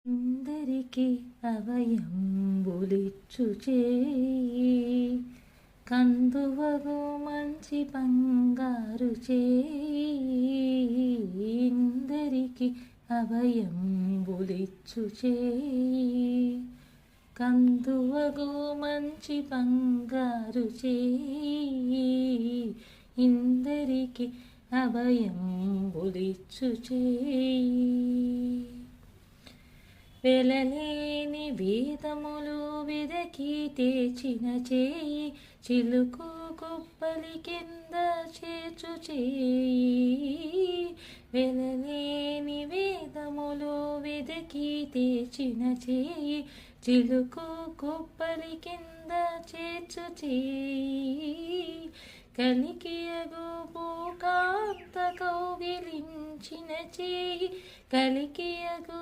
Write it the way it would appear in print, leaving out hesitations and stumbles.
అందరికి అభయంబులిచ్చు చేయి కందువగు మంచి బంగారు చేయి ఇందరికి అభయంబులిచ్చు చేయి కందువగు మంచి బంగారు చేయి ఇందరికి అభయంబులిచ్చు చేయి వెలలేని వేదములు వెదకి తెచిన చేయి చిలుకు కుప్పలి కింద చేర్చు చేయి వెలలేని వేదములు వెదకి తెచిన చేయి చిలుకు కుప్పలి కింద చేర్చు చేయి కలికియగు పూకాంత కౌగిలించిన చేయి కలికియగు